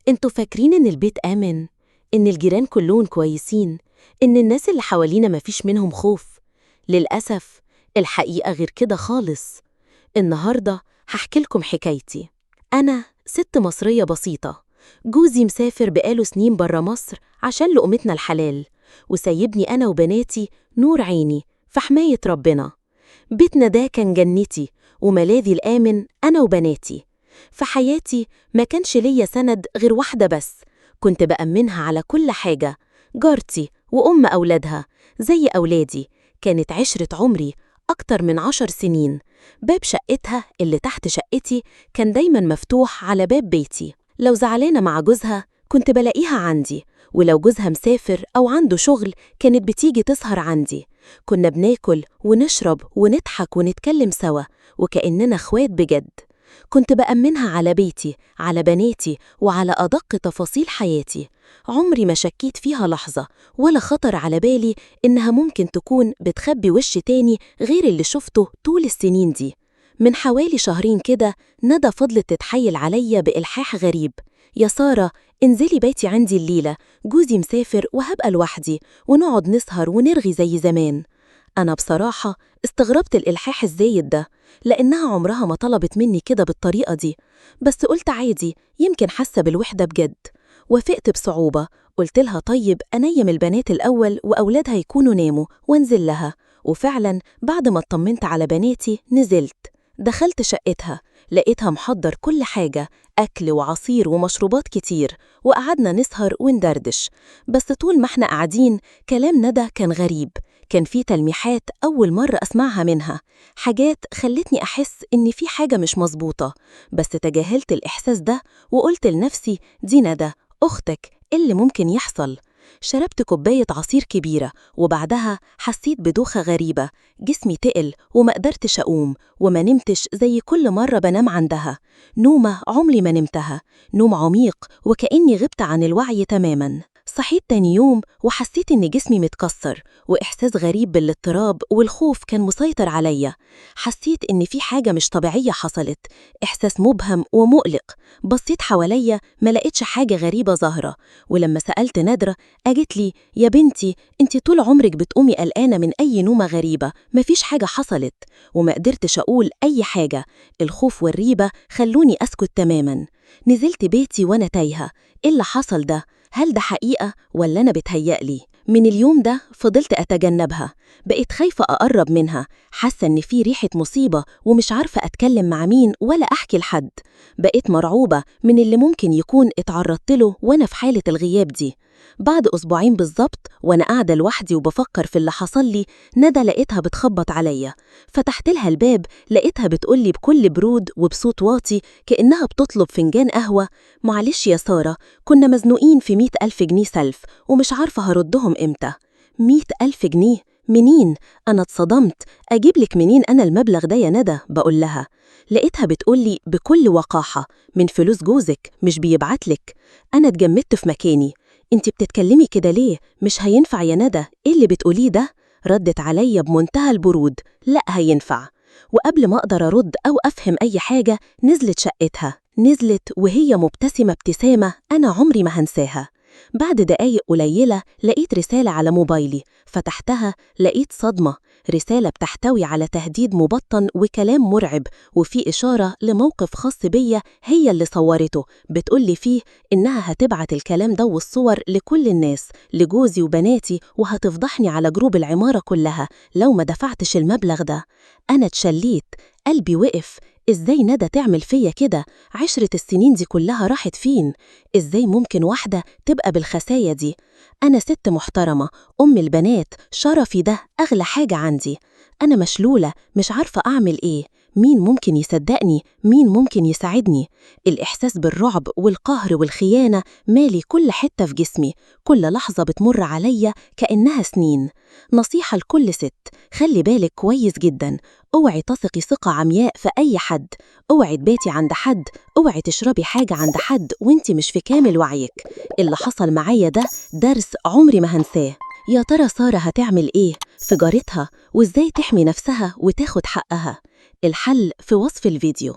انتوا فاكرين ان البيت آمن؟ ان الجيران كلهم كويسين؟ ان الناس اللي حوالينا مفيش منهم خوف؟ للأسف الحقيقة غير كده خالص. النهاردة هحكي لكم حكايتي. أنا ست مصرية بسيطة، جوزي مسافر بقاله سنين برا مصر عشان لقمتنا الحلال، وسايبني أنا وبناتي نور عيني في حماية ربنا. بيتنا ده كان جنتي وملاذي الآمن أنا وبناتي. في حياتي ما كانش ليا سند غير واحدة بس، كنت بأمنها على كل حاجة، جارتي وأم أولادها زي أولادي. كانت عشرة عمري أكتر من 10 سنين. باب شقتها اللي تحت شقتي كان دايما مفتوح على باب بيتي. لو زعلانة مع جوزها كنت بلاقيها عندي، ولو جوزها مسافر أو عنده شغل كانت بتيجي تسهر عندي. كنا بناكل ونشرب ونضحك ونتكلم سوا وكأننا اخوات بجد. كنت بأمنها على بيتي، على بناتي، وعلى أدق تفاصيل حياتي. عمري ما شكيت فيها لحظة، ولا خطر على بالي إنها ممكن تكون بتخبي وش تاني غير اللي شفته طول السنين دي. من حوالي شهرين كده ندى فضلت تتحايل عليا بإلحاح غريب: يا سارة، انزلي بيتي عندي الليلة، جوزي مسافر وهبقى لوحدي، ونقعد نسهر ونرغي زي زمان. أنا بصراحة استغربت الإلحاح الزايد ده، لأنها عمرها ما طلبت مني كده بالطريقة دي، بس قلت عادي، يمكن حاسة بالوحدة بجد. وافقت بصعوبة، قلت لها طيب أنيم البنات الأول وأولادها يكونوا ناموا وانزل لها. وفعلا بعد ما اطمنت على بناتي نزلت. دخلت شقتها، لقيتها محضر كل حاجة، أكل وعصير ومشروبات كتير، وقعدنا نسهر وندردش. بس طول ما احنا قاعدين كلام ندى كان غريب، كان في تلميحات أول مرة أسمعها منها، حاجات خلتني أحس إن في حاجة مش مظبوطة. بس تجاهلت الإحساس ده وقلت لنفسي دي ندى أختك، إيه اللي ممكن يحصل؟ شربت كوباية عصير كبيرة، وبعدها حسيت بدوخة غريبة، جسمي تقل وما قدرتش أقوم، وما نمتش زي كل مرة بنام عندها. نومة عمري ما نمتها، نوم عميق وكأني غبت عن الوعي تماما. صحيت تاني يوم وحسيت إن جسمي متكسر، وإحساس غريب بالاضطراب والخوف كان مسيطر عليا. حسيت إن في حاجة مش طبيعية حصلت، إحساس مبهم ومقلق. بصيت حواليا ما لقيتش حاجة غريبة ظاهرة، ولما سألت نادرة قالت لي يا بنتي انت طول عمرك بتقومي قلقانة من أي نومة غريبة، مفيش حاجة حصلت. وما قدرتش أقول أي حاجة، الخوف والريبة خلوني أسكت تماما. نزلت بيتي وأنا تايهة، إيه اللي حصل ده؟ هل ده حقيقة ولا أنا بتهيألي؟ من اليوم ده فضلت أتجنبها، بقيت خايفة أقرب منها، حاسة إن في ريحة مصيبة ومش عارفة أتكلم مع مين ولا أحكي لحد. بقيت مرعوبة من اللي ممكن يكون اتعرضت له وأنا في حالة الغياب دي. بعد أسبوعين بالظبط وأنا قاعدة لوحدي وبفكر في اللي حصل لي، ندى لقيتها بتخبط عليا. فتحت لها الباب، لقيتها بتقولي بكل برود وبصوت واطي كأنها بتطلب فنجان قهوة: معلش يا سارة، كنا مزنوقين في 100,000 جنيه سلف ومش عارفة هردهم إمتى. 100,000 جنيه؟ منين؟ أنا اتصدمت، أجيب لك منين أنا المبلغ ده يا ندى؟ بقول لها. لقيتها بتقولي بكل وقاحة: من فلوس جوزك، مش بيبعتلك. أنا اتجمدت في مكاني. انت بتتكلمي كده ليه؟ مش هينفع يا ندى، ايه اللي بتقوليه ده؟ ردت عليا بمنتهى البرود: لا هينفع. وقبل ما أقدر أرد أو أفهم أي حاجة نزلت شقتها، نزلت وهي مبتسمة ابتسامة أنا عمري ما هنساها. بعد دقايق قليلة لقيت رسالة على موبايلي، فتحتها لقيت صدمة، رسالة بتحتوي على تهديد مبطن وكلام مرعب، وفي إشارة لموقف خاص بيا هي اللي صورته، بتقولي فيه إنها هتبعت الكلام ده والصور لكل الناس، لجوزي وبناتي، وهتفضحني على جروب العمارة كلها لو ما دفعتش المبلغ ده. أنا اتشليت، قلبي وقف. إزاي ندى تعمل فيا كده؟ عشرة السنين دي كلها راحت فين؟ إزاي ممكن واحدة تبقى بالخساية دي؟ أنا ست محترمة، أم البنات، شرفي ده أغلى حاجة عندي. أنا مشلولة، مش عارفة أعمل إيه. مين ممكن يصدقني؟ مين ممكن يساعدني؟ الإحساس بالرعب والقهر والخيانة مالي كل حتة في جسمي، كل لحظة بتمر عليا كأنها سنين. نصيحة لكل ست: خلي بالك كويس جدا، اوعي تثقي ثقة عمياء في أي حد، اوعي تباتي عند حد، اوعي تشربي حاجة عند حد وانتي مش في كامل وعيك. اللي حصل معايا ده درس عمري ما هنساه. يا ترى سارة هتعمل ايه في جارتها، وازاي تحمي نفسها وتاخد حقها؟ الحل في وصف الفيديو.